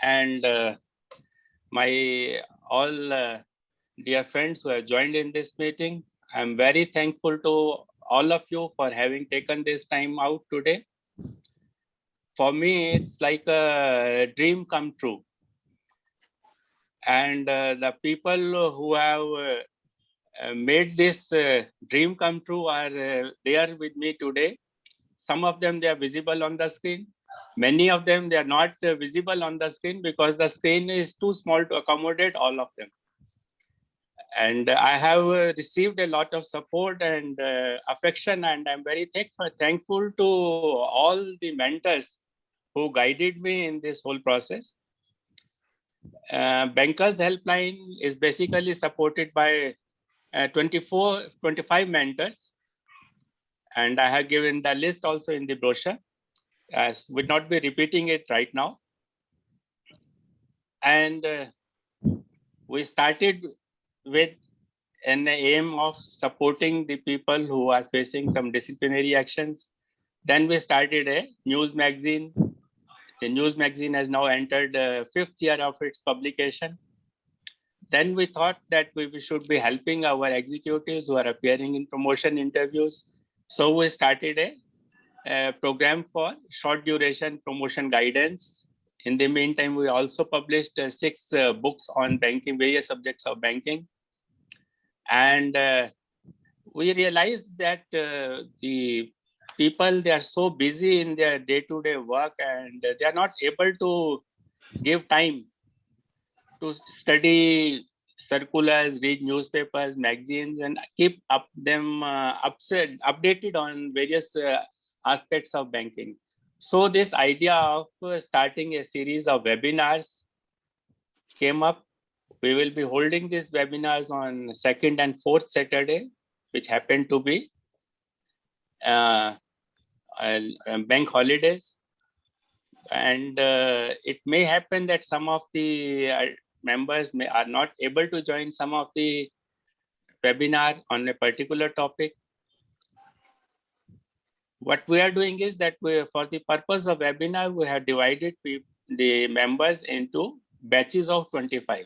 and my all dear friends who have joined in this meeting. I'm very thankful to all of you for having taken this time out today. For me, it's like a dream come true. And the people who have made this dream come true are there with me today. Some of them, they are visible on the screen. Many of them, they are not visible on the screen because the screen is too small to accommodate all of them. And I have received a lot of support and affection, and I'm very thankful to all the mentors who guided me in this whole process. Bankers Helpline is basically supported by 25 mentors, and I have given the list also in the brochure. I would not be repeating it right now. And we started with an aim of supporting the people who are facing some disciplinary actions. Then we started a news magazine. The news magazine has now entered the 5th year of its publication. Then we thought that we should be helping our executives who are appearing in promotion interviews. So we started a program for short duration promotion guidance. In the meantime, we also published 6 books on banking, various subjects of banking. And we realized that the people, they are so busy in their day-to-day work, and they are not able to give time to study circulars, read newspapers, magazines, and keep them updated on various aspects of banking. So this idea of starting a series of webinars came up. We will be holding these webinars on 2nd and 4th Saturday, which happen to be bank holidays. And it may happen that some of the members are not able to join some of the webinar on a particular topic. What we are doing is that for the purpose of webinar, we have divided the members into batches of 25.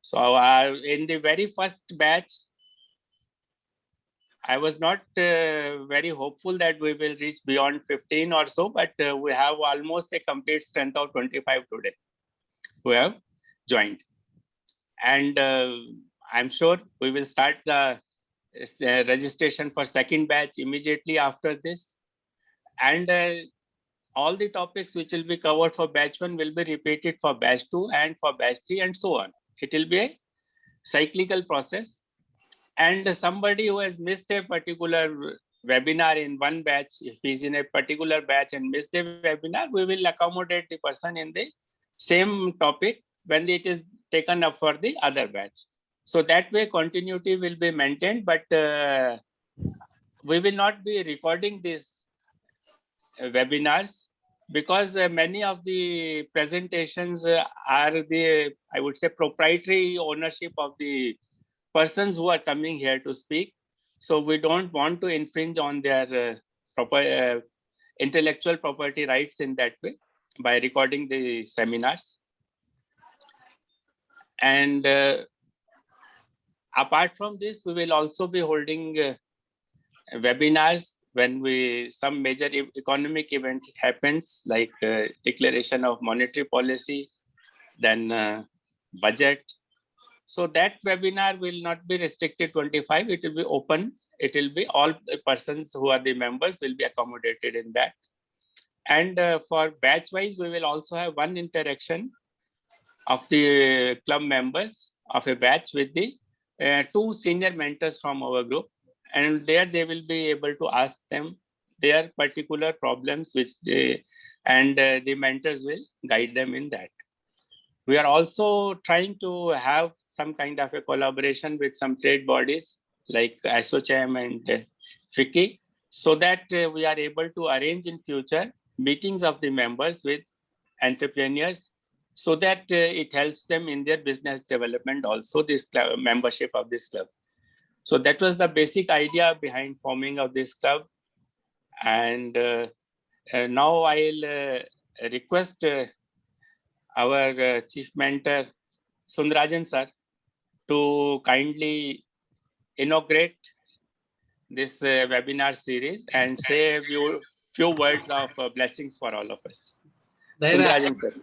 So in the very first batch, I was not very hopeful that we will reach beyond 15 or so, but we have almost a complete strength of 25 today who have joined. And I'm sure we will start the registration for second batch immediately after this. And all the topics which will be covered for batch 1 will be repeated for batch 2 and for batch 3 and so on. It will be a cyclical process. And somebody who has missed a particular webinar in one batch, if he's in a particular batch and missed a webinar, we will accommodate the person in the same topic when it is taken up for the other batch. So that way continuity will be maintained, but we will not be recording these webinars because many of the presentations are the, I would say, proprietary ownership of the persons who are coming here to speak. So we don't want to infringe on their intellectual property rights in that way by recording the seminars. And apart from this, we will also be holding webinars when some major economic event happens, like declaration of monetary policy, then budget. So that webinar will not be restricted 25, it will be open. It will be all persons who are the members will be accommodated in that. And for batch wise, we will also have one interaction of the club members of a batch with the 2 senior mentors from our group. And there they will be able to ask them their particular problems, which the mentors will guide them in that. We are also trying to have some kind of a collaboration with some trade bodies like ASSOCHAM and FICCI, so that we are able to arrange in future meetings of the members with entrepreneurs, so that it helps them in their business development also, this club, membership of this club. So that was the basic idea behind forming of this club. And now I'll request our chief mentor, Sundarajan sir, to kindly inaugurate this webinar series and say a few words of blessings for all of us. Then, Sundarajan sir.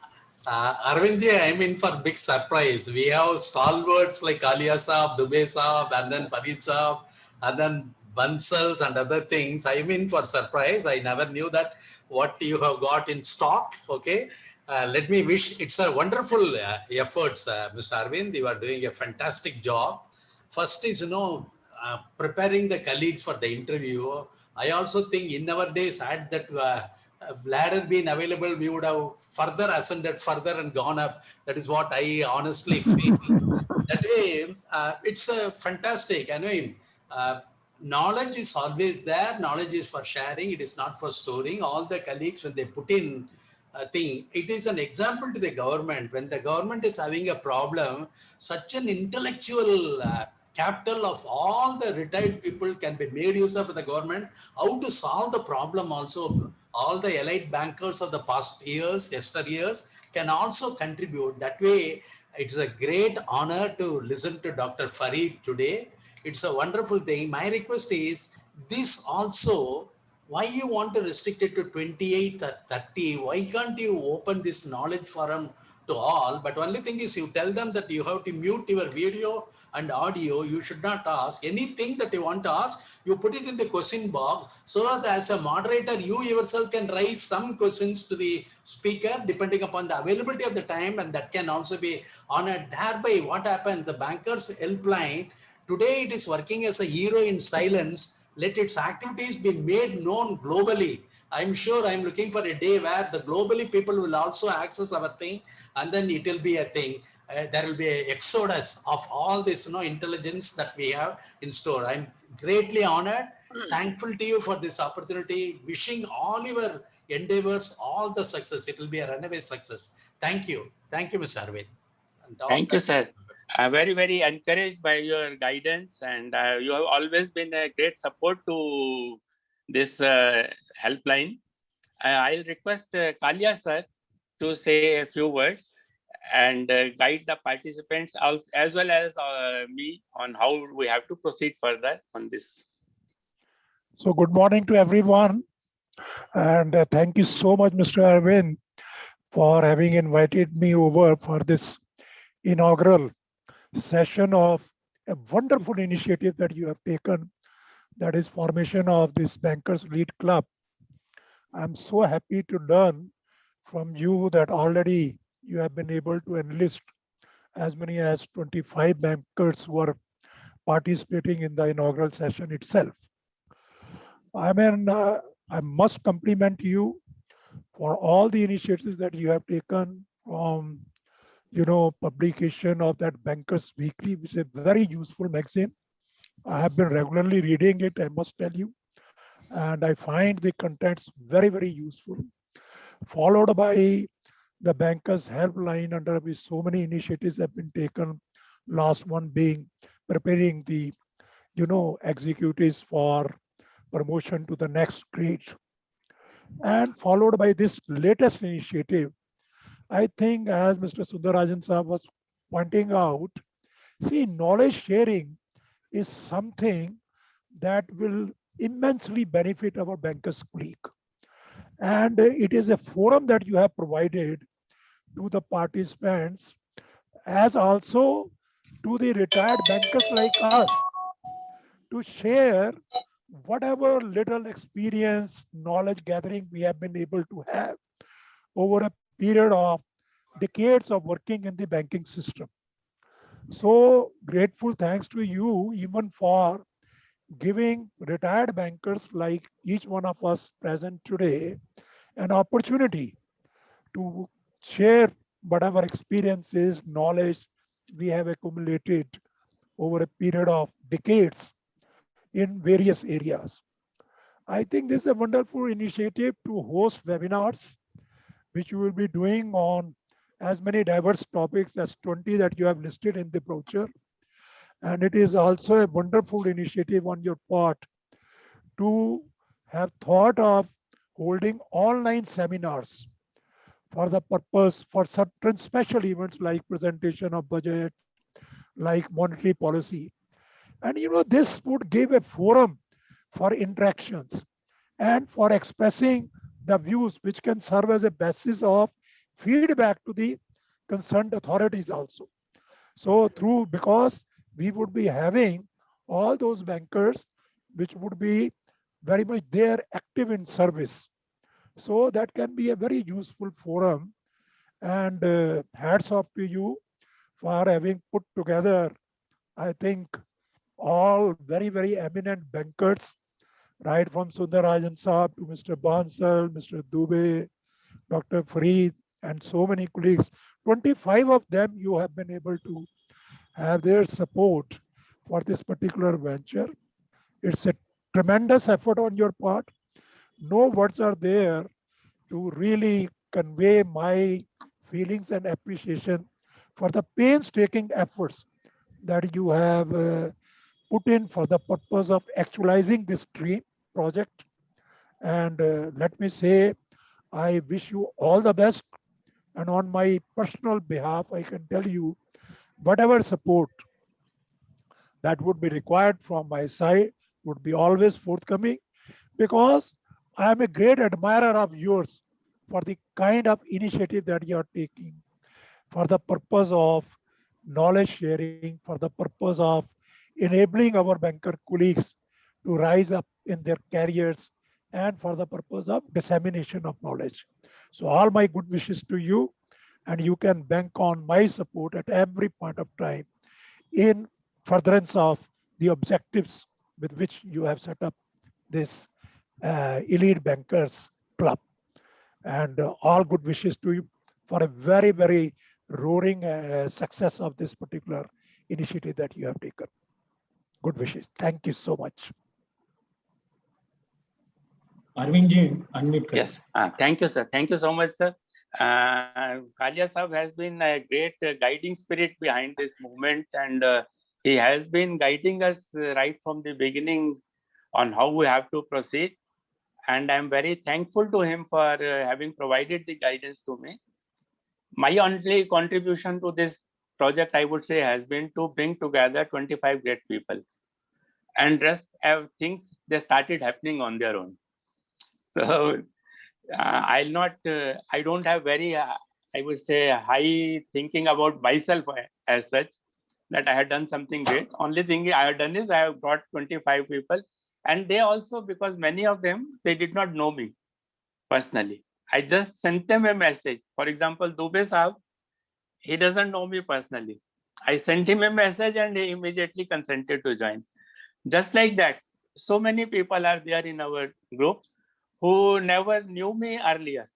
Arvindji, I'm in for big surprise. We have stalwarts like Alia Saab, Dubey Saab, and then Farid Saab, and then Bansals and other things. I'm in for surprise. I never knew that what you have got in stock. Okay. Let me wish it's a wonderful efforts, Mr. Arvind. You are doing a fantastic job. First is, preparing the colleagues for the interview. I also think in our days, had that ladder been available, we would have further ascended further and gone up. That is what I honestly feel. That way, it's a fantastic. I mean, knowledge is always there. Knowledge is for sharing. It is not for storing. All the colleagues, when they put in a thing, it is an example to the government. When the government is having a problem, such an intellectual capital of all the retired people can be made use of the government, how to solve the problem also. All the elite bankers of the past years, yesteryears, can also contribute. That way, it's a great honor to listen to Dr. Farid today. It's a wonderful thing. My request is this also, why you want to restrict it to 28 or 30? Why can't you open this knowledge forum to all? But only thing is, you tell them that you have to mute your video and audio. You should not ask anything that you want to ask. You put it in the question box so that as a moderator, you yourself can raise some questions to the speaker depending upon the availability of the time, and that can also be honored. Thereby, what happens? The bankers helpline today, it is working as a hero in silence. Let its activities be made known globally. I'm sure I'm looking for a day where the globally people will also access our thing, and then it will be a thing. There will be an exodus of all this intelligence that we have in store. I'm greatly honored, thankful to you for this opportunity, wishing all your endeavors all the success. It will be a runaway success. Thank you. Thank you, Mr. Arvind. Thank you, sir. Very, very encouraged by your guidance, and you have always been a great support to this helpline. I'll request Kalia sir to say a few words and guide the participants as well as me on how we have to proceed further on this. So good morning to everyone, and thank you so much, Mr. Arvind, for having invited me over for this inaugural session of a wonderful initiative that you have taken, that is formation of this Bankers Lead Club. I'm so happy to learn from you that already you have been able to enlist as many as 25 bankers who are participating in the inaugural session itself. I mean, I must compliment you for all the initiatives that you have taken from, publication of that Bankers Weekly, which is a very useful magazine. I have been regularly reading it, I must tell you, and I find the contents very, very useful. Followed by the Bankers Helpline, under which so many initiatives have been taken. Last one being preparing the, executives for promotion to the next grade. And followed by this latest initiative, I think, as Mr. Sundarajan Saab was pointing out, see, knowledge sharing is something that will immensely benefit our bankers' colleague. And it is a forum that you have provided to the participants, as also to the retired bankers like us, to share whatever little experience, knowledge gathering we have been able to have over a period of decades of working in the banking system. So grateful thanks to you even for giving retired bankers like each one of us present today an opportunity to share whatever experiences, knowledge we have accumulated over a period of decades in various areas. I think this is a wonderful initiative to host webinars, which you will be doing on as many diverse topics as 20 that you have listed in the brochure. And it is also a wonderful initiative on your part to have thought of holding online seminars for the purpose for certain special events like presentation of budget, like monetary policy. And this would give a forum for interactions and for expressing the views which can serve as a basis of feedback to the concerned authorities also. So because we would be having all those bankers which would be very much there active in service. So that can be a very useful forum, and hats off to you for having put together, I think, all very, very eminent bankers, right from Sundarajan Saab to Mr. Bansal, Mr. Dubey, Dr. Fareed, and so many colleagues. 25 of them you have been able to have their support for this particular venture. It's a tremendous effort on your part. No words are there to really convey my feelings and appreciation for the painstaking efforts that you have put in for the purpose of actualizing this dream project. And let me say, I wish you all the best. And on my personal behalf, I can tell you whatever support that would be required from my side would be always forthcoming, because I am a great admirer of yours for the kind of initiative that you are taking for the purpose of knowledge sharing, for the purpose of enabling our banker colleagues to rise up in their careers, and for the purpose of dissemination of knowledge. So all my good wishes to you, and you can bank on my support at every point of time in furtherance of the objectives with which you have set up this elite bankers club. And all good wishes to you for a very, very roaring success of this particular initiative that you have taken. Good wishes. Thank you so much. Arvind ji, unmute करें. Yes, thank you, sir. Thank you so much, sir. Kalia Sahab has been a great guiding spirit behind this movement, and he has been guiding us right from the beginning on how we have to proceed. And I'm very thankful to him for having provided the guidance to me. My only contribution to this project, I would say, has been to bring together 25 great people. And rest of things, they started happening on their own. So I'll not, I don't have very, I would say, high thinking about myself as such, that I had done something great. Only thing I have done is I have brought 25 people. And they also, because many of them, they did not know me personally. I just sent them a message. For example, Dubey Saab, he doesn't know me personally. I sent him a message and he immediately consented to join. Just like that, so many people are there in our group who never knew me earlier.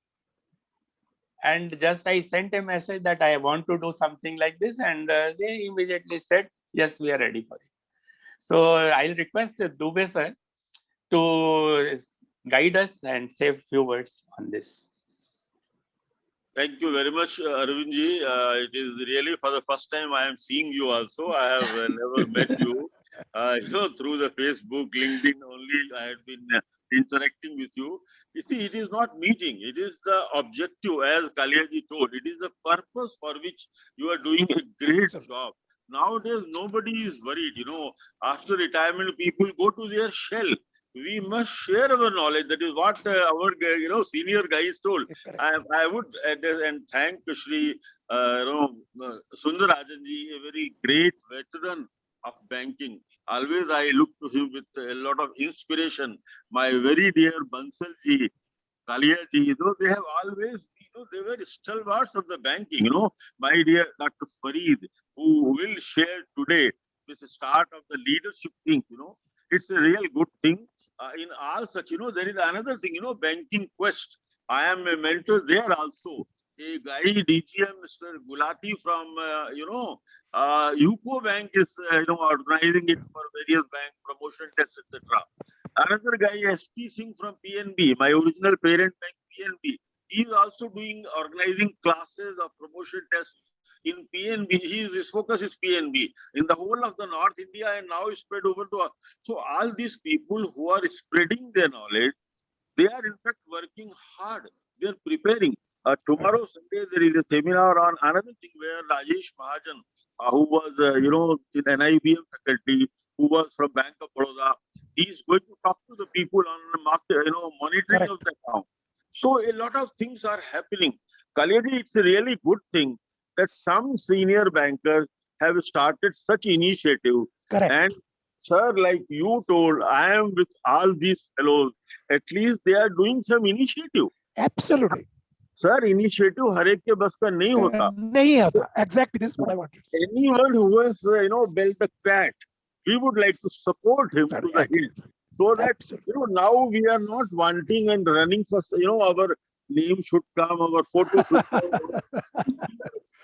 And just I sent a message that I want to do something like this, and they immediately said, yes, we are ready for it. So I'll request Dubey sir to guide us and say a few words on this. Thank you very much, Arvindji. It is really for the first time I am seeing you also. I have never met you. Through the Facebook, LinkedIn only, I had been interacting with you. You see, it is not meeting. It is the objective, as Kaliaji told. It is the purpose for which you are doing a great job. Nowadays, nobody is worried. After retirement, people go to their shell. We must share our knowledge. That is what our senior guys told. I would and thank Shri Sundarajanji, a very great veteran of banking. Always I look to him with a lot of inspiration. My very dear Bansalji, Kaliaji, they have always, they were stalwarts of the banking. My dear Dr. Fareed, who will share today with the start of the leadership thing. It's a real good thing. In all such, there is another thing, banking quest. I am a mentor there also. A guy, DGM, Mr. Gulati from, UCO Bank is, organizing it for various bank promotion tests, etc. Another guy, SP Singh from PNB, my original parent bank, PNB. He is also organizing classes of promotion tests in PNB. His focus is PNB in the whole of the North India, and now is spread over to. So all these people who are spreading their knowledge, they are in fact working hard. They are preparing. Tomorrow, Sunday, there is a seminar on another thing where Rajesh Mahajan, who was, in NIBM faculty, who was from Bank of Baroda, he is going to talk to the people on the market, monitoring of the account. So a lot of things are happening. Kaledi, it's a really good thing that some senior bankers have started such initiative. Correct. And sir, like you told, I am with all these fellows. At least they are doing some initiative. Absolutely. Sir, initiative हर एक के बस का नहीं होता. नहीं होता. Exactly, this is what I wanted. Anyone who has, built a cat, we would like to support him to the hill. So that, now we are not wanting and running for, our name should come, our photo should come.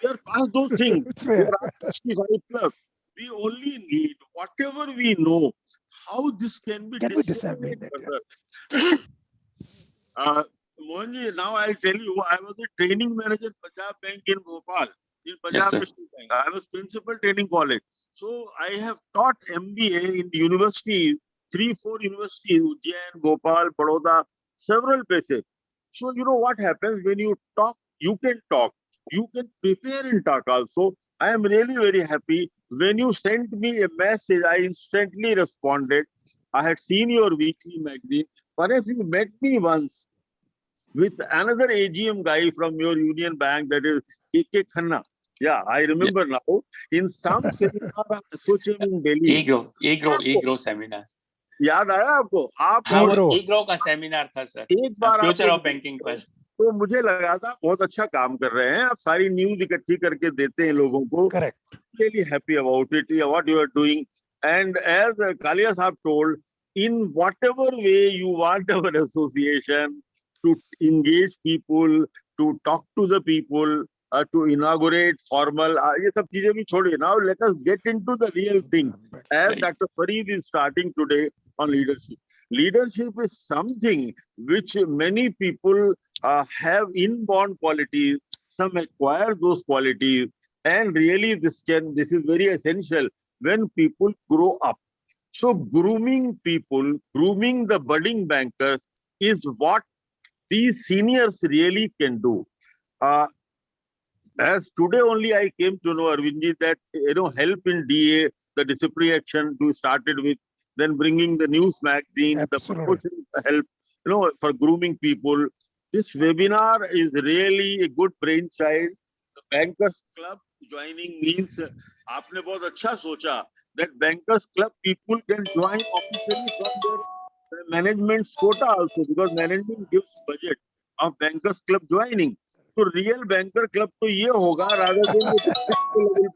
We are past those things. We are 65 plus. We only need whatever we know, how this can be disseminated. Mohanji, now I'll tell you, I was a training manager in Punjab Bank in Bhopal, in Punjab National Bank. I was principal training college. So I have taught MBA in universities, 3-4 universities, Ujjain, Bhopal, Baroda, several places. So you know what happens when you talk, you can talk, you can prepare and talk also. I am really very happy. When you sent me a message, I instantly responded. I had seen your weekly magazine. But if you met me once, with another AGM guy from your Union Bank, that is KK Khanna. Yeah, I remember now. In some seminar association in Delhi. E-grow seminar. याद आया आपको? E-grow का seminar था sir. एक बार future of banking पर. तो मुझे लगा था बहुत अच्छा काम कर रहे हैं. आप सारी न्यूज इकट्ठी करके देते हैं लोगों को. Correct. Really happy about it. What you are doing. And as Kalia Sahab told, in whatever way you want our association to engage people, to talk to the people, to inaugurate formal, ये सब चीजें भी छोड़िए. Now let us get into the real thing. As Dr. Farid is starting today on leadership. Leadership is something which many people have inborn qualities. Some acquire those qualities, and really this is very essential when people grow up. So grooming people, grooming the budding bankers is what these seniors really can do. As today only I came to know, Arvindji, that help in DA, the disciplinary action we started with, then bringing the news magazine, the promotion help, for grooming people. This webinar is really a good brainchild. The Bankers Club joining means, आपने बहुत अच्छा सोचा that Bankers Club people can join officially from their management's quota also, because management gives budget of Bankers Club joining. तो real banker club तो ये होगा rather than level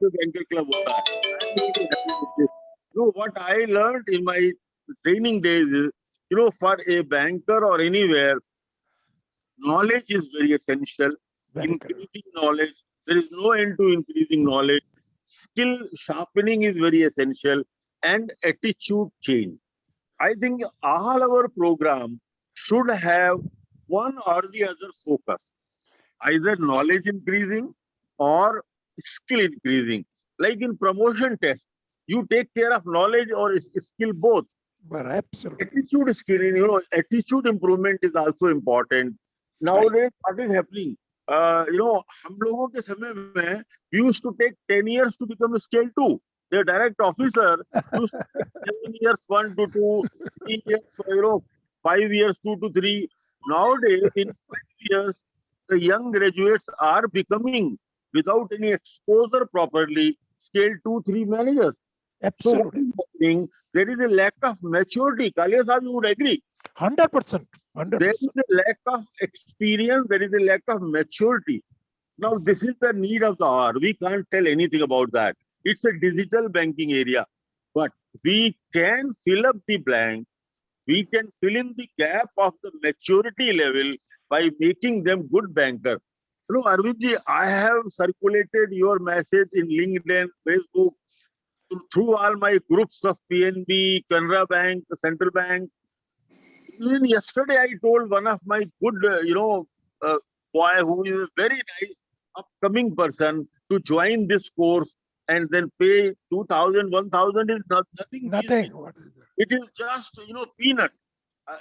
पे banker club होता है. What I learned in my training days is, for a banker or anywhere, knowledge is very essential. Increasing knowledge, there is no end to increasing knowledge. Skill sharpening is very essential, and attitude change. I think all our program should have one or the other focus. Either knowledge increasing or skill increasing. Like in promotion test, you take care of knowledge or skill both. But absolutely. Attitude skill, attitude improvement is also important. Nowadays, what is happening? हम लोगों के समय में we used to take 10 years to become a scale 2. The direct officer used to take 7 years 1 to 2, 3 years, 5 years 2 to 3. Nowadays, in 5 years, the young graduates are becoming, without any exposure properly, scale 2-3 managers. Absolutely. So there is a lack of maturity. Kalia Sahab, you would agree? 100%. There is a lack of experience. There is a lack of maturity. Now, this is the need of the hour. We can't tell anything about that. It's a digital banking area. But we can fill up the blank. We can fill in the gap of the maturity level by making them good bankers. Arvindji, I have circulated your message in LinkedIn, Facebook, through all my groups of PNB, Canara Bank, Central Bank. Even yesterday, I told one of my good, boy who is a very nice upcoming person to join this course and then pay 2,000, 1,000 is nothing. Nothing. It is just, peanut.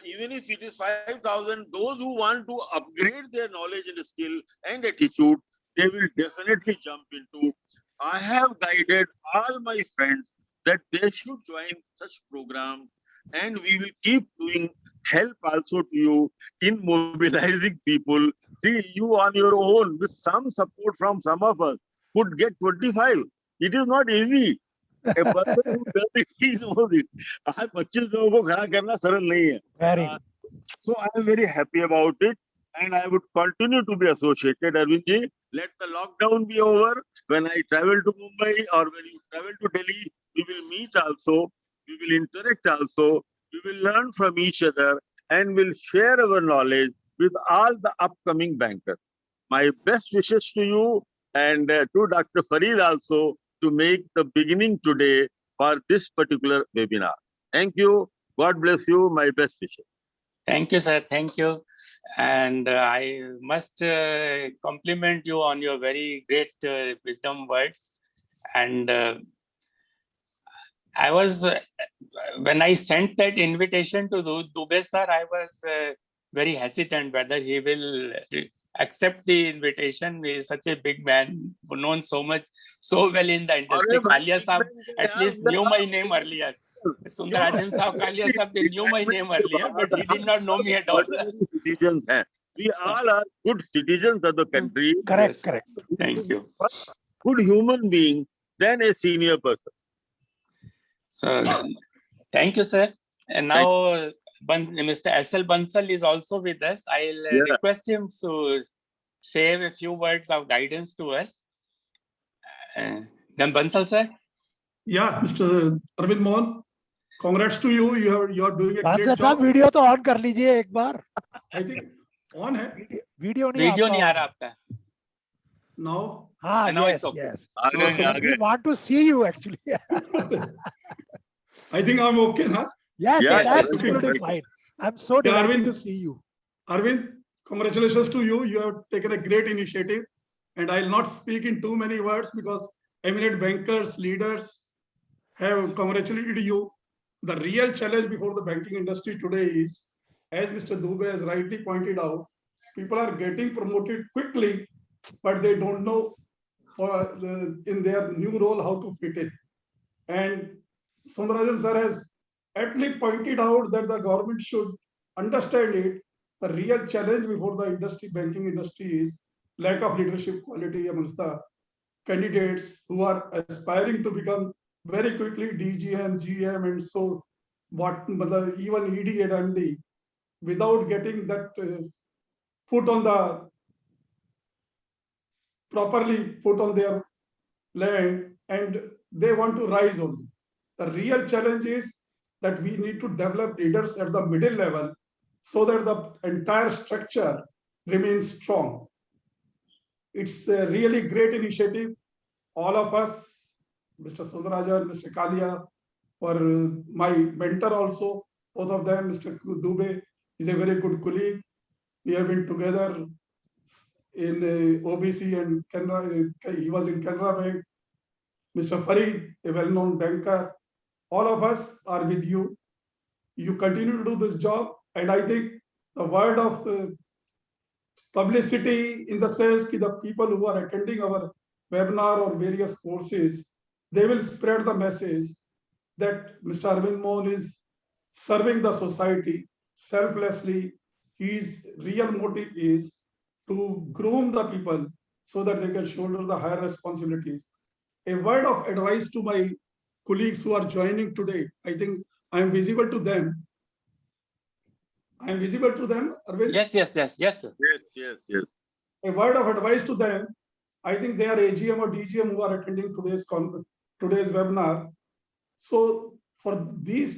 even if it is 5,000, those who want to upgrade their knowledge and skill and attitude, they will definitely jump into. I have guided all my friends that they should join such program, and we will keep doing help also to you in mobilizing people. See, you on your own with some support from some of us could get 25. It is not easy. A person who does it, he knows it. आज 25 लोगों को खड़ा करना सरल नहीं है. Very Uh, so I am very happy about it, and I would continue to be associated. Arvindji, let the lockdown be over. When I travel to Mumbai or when you travel to Delhi, we will meet also, we will interact also, we will learn from each other, and will share our knowledge with all the upcoming bankers. My best wishes to you and to Dr. Farid also to make the beginning today for this particular webinar. Thank you. God bless you. My best wishes. Thank you, sir. Thank you. And I must compliment you on your very great wisdom words. And I was, when I sent that invitation to Dubey sir, I was very hesitant whether he will accept the invitation. He is such a big man, known so well in the industry. Kalia sahab at least knew my name earlier. Sundarajan Saab, Kalia Saab, they knew my name earlier, but he did not know me at all. Citizens hai. We all are good citizens of the country. correct, Yes. correct. Thank you. Good human being than a senior person. So, thank you, sir. And now, Mr. S.L. Bansal is also with us. I'll request him to say a few words of guidance to us. Then Bansal, sir. Yeah, Mr. Arvind Mohan, congrats to you. You are doing a great बादशाह साहब job. Video तो on कर लीजिए एक बार. I think on है video नहीं आ रहा आपका. now. हाँ, Now yes, it's okay. yes. आ We गए. want to see you actually. I think I'm okay, huh? Yes, Yes, that's yes, absolutely yes. fine. I'm so Yeah, delighted Arvind. to see you. Arvind, congratulations to you. You have taken a great initiative, and I'll not speak in too many words because eminent bankers, leaders have congratulated you. The real challenge before the banking industry today is, as Mr. Dubey has rightly pointed out, people are getting promoted quickly, but they don't know in their new role how to fit in. And Sundarajan sir has aptly pointed out that the government should understand it. The real challenge before the industry, banking industry, is lack of leadership quality amongst the candidates who are aspiring to become very quickly DGM, GM, and so what, even ED and MD, without getting that foot on the properly put on their land, and they want to rise only. The real challenge is that we need to develop leaders at the middle level so that the entire structure remains strong. It's a really great initiative. All of us, Mr. Sundarajan, Mr. Kalia, for my mentor also, both of them, Mr. Dubey is a very good colleague. We have been together in OBC and Canara, he was in Canara Bank. Mr. Farid, a well-known banker, all of us are with you. You continue to do this job, and I think the word of publicity in the sense that the people who are attending our webinar or various courses, they will spread the message that Mr. Arvind Mohan is serving the society selflessly. His real motive is to groom the people so that they can shoulder the higher responsibilities. A word of advice to my colleagues who are joining today. I think I am visible to them. I am visible to them, Arvind? Yes, sir. Yes. A word of advice to them. I think they are AGM or DGM who are attending today's webinar. So for these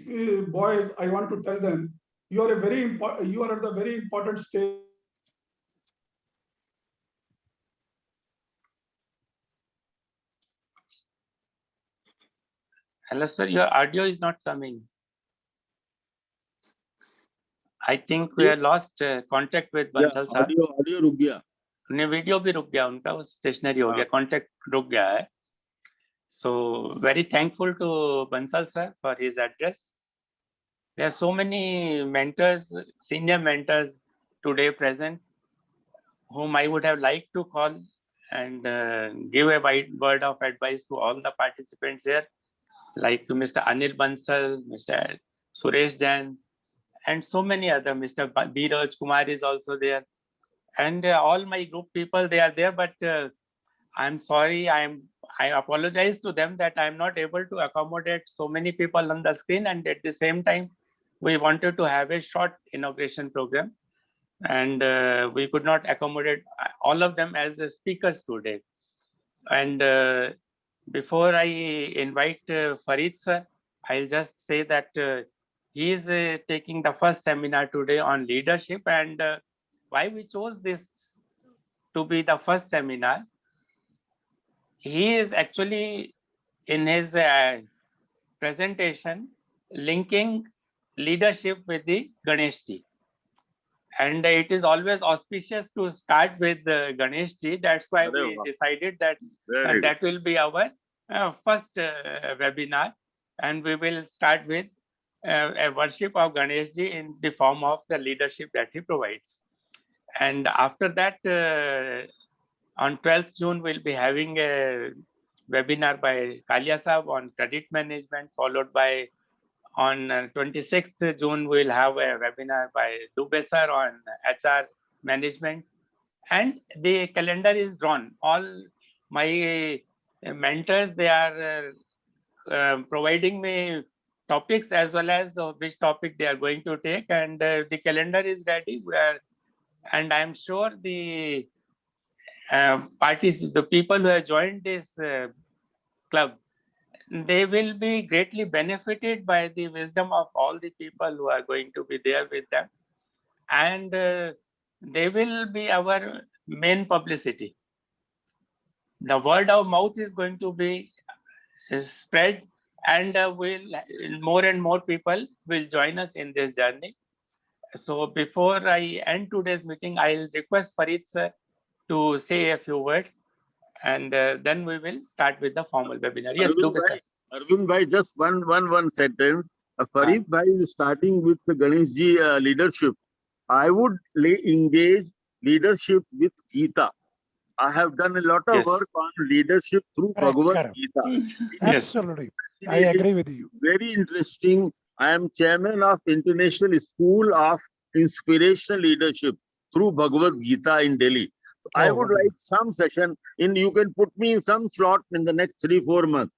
boys, I want to tell them, you are at the very important stage. Hello, sir. Your audio is not coming. I think we have lost contact with Bansal sir. Audio रुक गया. उन्हें video भी रुक गया उनका, वो stationery हो गया, कांटेक्ट रुक गया है. So very thankful to Bansal sir for his address. There are so many mentors, senior mentors today present, whom I would have liked to call and give a word of advice to all the participants here, like Mr. Anil Bansal, Mr. Suresh Jain, and so many other. Mr. Biraj Kumar is also there, and all my group people, they are there. But I'm sorry, I apologize to them that I'm not able to accommodate so many people on the screen, and at the same time, we wanted to have a short inauguration program, and we could not accommodate all of them as the speakers today. And before I invite Farid sir, I'll just say that he is taking the first seminar today on leadership, and why we chose this to be the first seminar. He is actually in his presentation linking leadership with the Ganesh ji. And it is always auspicious to start with Ganesh ji. That's why we decided that that will be our first webinar. And we will start with a worship of Ganesh ji in the form of the leadership that he provides. And after that, on 12th June, we'll be having a webinar by Kalia Sahab on credit management, followed by on 26th June, we'll have a webinar by Dubey sir on HR management. And the calendar is drawn. All my mentors, they are providing me topics as well as which topic they are going to take. And the calendar is ready. And I'm sure the parties, the people who have joined this club, they will be greatly benefited by the wisdom of all the people who are going to be there with them. And they will be our main publicity. The word of mouth is going to be spread, and more and more people will join us in this journey. So before I end today's meeting, I'll request Farid sir to say a few words, and then we will start with the formal webinar. Yes, Arvind bhai, just one sentence. Farid bhai is starting with the Ganesh ji leadership. I would engage leadership with Gita. I have done a lot of work on leadership through Bhagavad Gita. Absolutely. I agree with you. Very interesting. I am chairman of International School of Inspirational Leadership through Bhagavad Gita in Delhi. I would like some session in, you can put me in some slot in the next 3-4 months.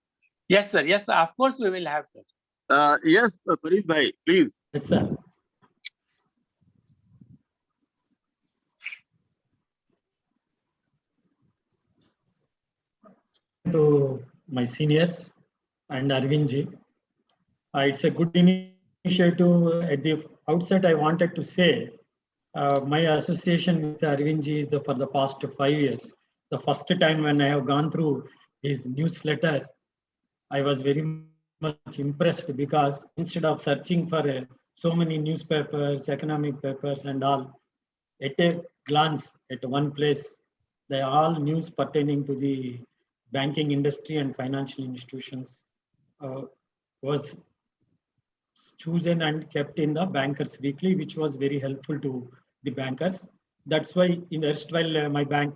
Yes, sir. Yes, sir. Of course, we will have that. Yes, Farid bhai, please. Yes, sir. To my seniors and Arvind ji, it's a good initiative. At the outset, I wanted to say my association with Arvind ji is for the past 5 years. The first time when I have gone through his newsletter, I was very much impressed, because instead of searching for so many newspapers, economic papers and all, at a glance at one place, they are all news pertaining to the banking industry and financial institutions was chosen and kept in the Bankers Weekly, which was very helpful to the bankers. That's why in the erstwhile my bank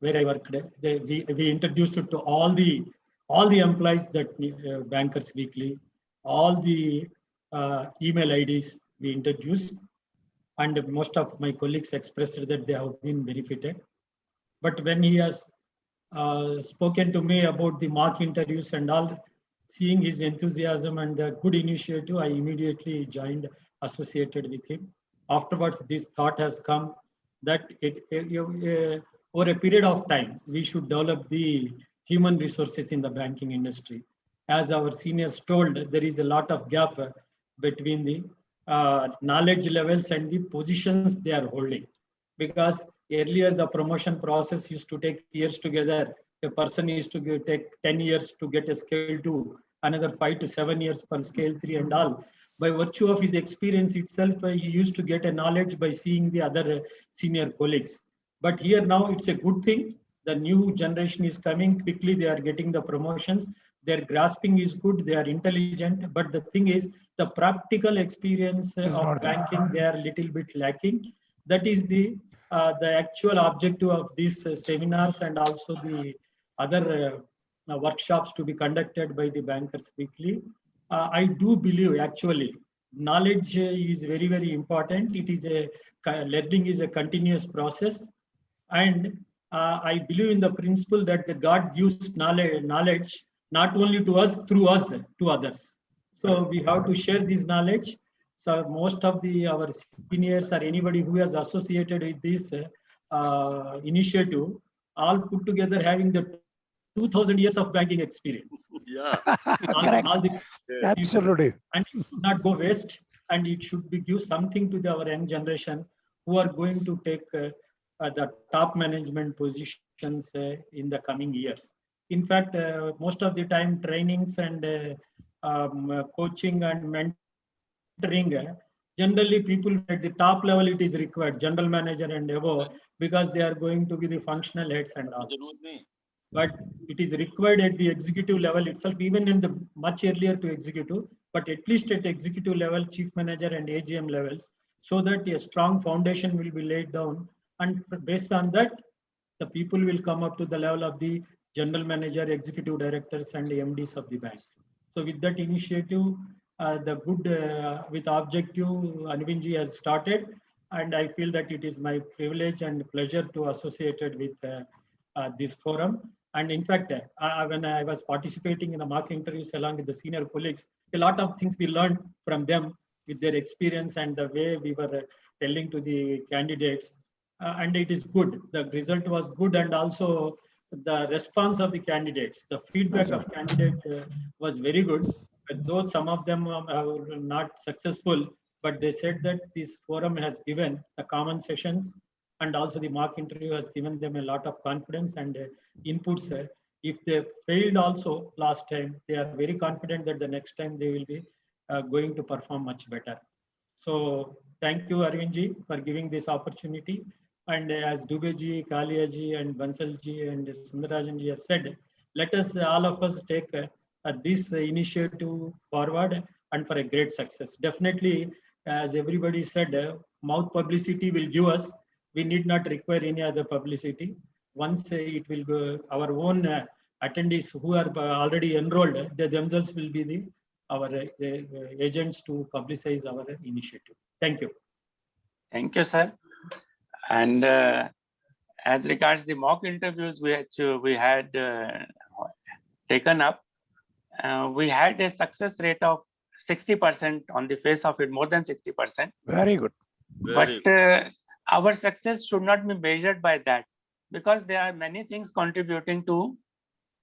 where I worked, we introduced it to all the employees that Bankers Weekly, all the email IDs we introduced, and most of my colleagues expressed that they have been benefited. But when he has spoken to me about the mock interviews and all, seeing his enthusiasm and the good initiative, I immediately joined, associated with him. Afterwards, this thought has come that over a period of time, we should develop the human resources in the banking industry. As our seniors told, there is a lot of gap between the knowledge levels and the positions they are holding. Because earlier the promotion process used to take years together. A person used to take 10 years to get a scale 2, another 5 to 7 years for scale 3 and all. By virtue of his experience itself, he used to get a knowledge by seeing the other senior colleagues. But here now it's a good thing. The new generation is coming quickly. They are getting the promotions. their grasping is good, they are intelligent, but the thing is, the practical experience of banking, they are a little bit lacking. That is the actual objective of these seminars and also the other workshops to be conducted by the bankers weekly. I do believe actually knowledge is very, very important. It is learning is a continuous process. And I believe in the principle that the God gives knowledge not only to us, through us to others. So we have to share this knowledge. So most of our seniors or anybody who is associated with this initiative, all put together having the 2000 years of banking experience. Yeah. all the Absolutely. And it should not go waste, and it should be give something to our young generation who are going to take the top management positions in the coming years. In fact, most of the time trainings and coaching and mentoring, generally people at the top level it is required, general manager and above, because they are going to be the functional heads and all. But it is required at the executive level itself, even in the much earlier to executive, but at least at executive level, chief manager and AGM levels, so that a strong foundation will be laid down. And based on that, the people will come up to the level of the general manager, executive directors, and MDs of the banks. So with that initiative, the good with objective, Anvinji has started, and I feel that it is my privilege and pleasure to associated with this forum. And in fact, when I was participating in the mock interviews along with the senior colleagues, a lot of things we learned from them with their experience and the way we were telling to the candidates. And it is good. The result was good, and also the response of the candidates, the feedback of candidate was very good. Though some of them are not successful, but they said that this forum has given the common sessions and also the mock interview has given them a lot of confidence and inputs. If they failed also last time, they are very confident that the next time they will be going to perform much better. So thank you, Arvindji, for giving this opportunity. And as Dubeji, Kaliaji, and Bansalji, and Sundarajanji has said, let us, all of us, take this initiative forward and for a great success. Definitely, as everybody said, mouth publicity will give us. We need not require any other publicity. Once it will go, our own attendees who are already enrolled, they themselves will be our agents to publicize our initiative. Thank you. Thank you, sir. And as regards the mock interviews we had taken up, we had a success rate of 60% on the face of it, more than 60%. Very good. But our success should not be measured by that, because there are many things contributing to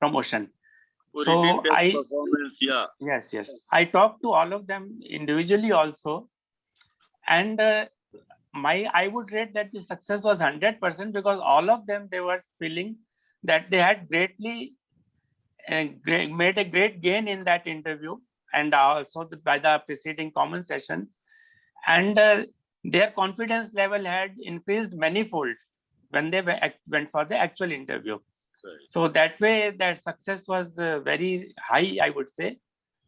promotion. So yes, I talked to all of them individually also, and I would rate that the success was 100%, because all of them, they were feeling that they had greatly made a great gain in that interview, and also by the preceding common sessions, and their confidence level had increased manifold when they went for the actual interview. Right. So that way, that success was very high, I would say,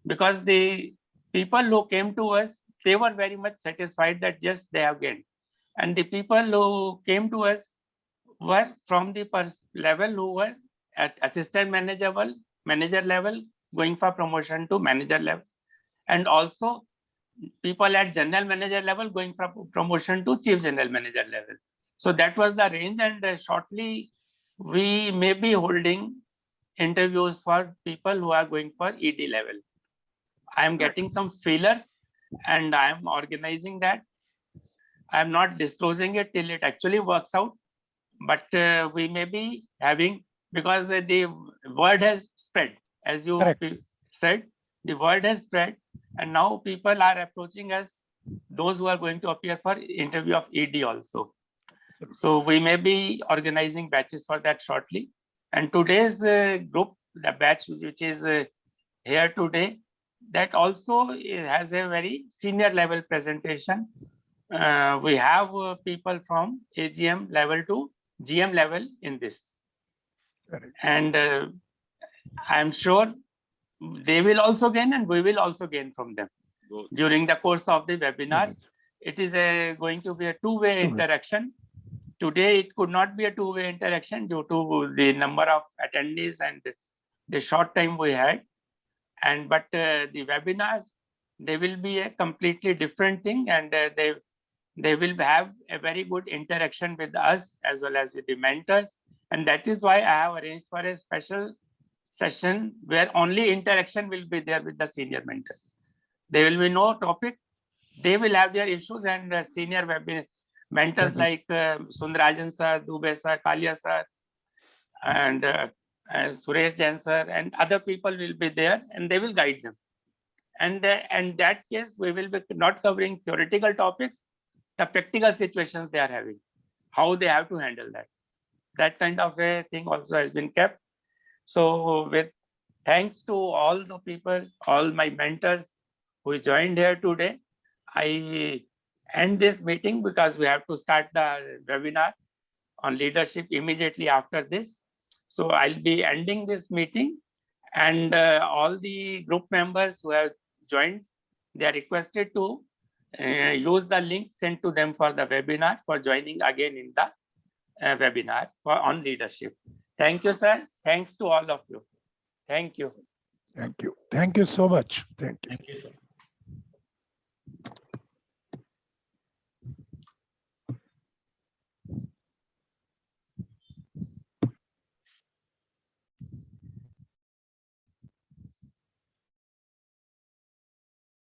because the people who came to us, they were very much satisfied that yes, they have gained. And the people who came to us were from the level who were at assistant manager level, going for promotion to manager level, and also people at general manager level going from promotion to chief general manager level. So that was the range, and shortly we may be holding interviews for people who are going for ED level. I am getting some feelers and I am organizing that. I am not disclosing it till it actually works out, but we may be having, because the word has spread, as you said, the word has spread, and now people are approaching us, those who are going to appear for interview of ED also. So we may be organizing batches for that shortly. And today's group, the batch which is here today, that also has a very senior level presentation. We have people from AGM level to GM level in this. And I'm sure they will also gain and we will also gain from them Both. during the course of the webinars. It is going to be a two-way interaction. Today, it could not be a two-way interaction due to the number of attendees and the short time we had. But the webinars, they will be a completely different thing, and they will have a very good interaction with us as well as with the mentors. And that is why I have arranged for a special session where only interaction will be there with the senior mentors. There will be no topic. They will have their issues, and senior mentors like Sundarajan sir, Dubey sir, Kalia sir, and Suresh Jain sir, and other people will be there, and they will guide them. And in that case, we will be not covering theoretical topics, the practical situations they are having, how they have to handle that. That kind of a thing also has been kept. So with thanks to all the people, all my mentors who joined here today, I end this meeting because we have to start the webinar on leadership immediately after this. So I'll be ending this meeting, and all the group members who have joined, they are requested to use the link sent to them for the webinar for joining again in the webinar on leadership. Thank you, sir. Thanks to all of you. Thank you. Thank you. Thank you so much. Thank you. Thank you, sir.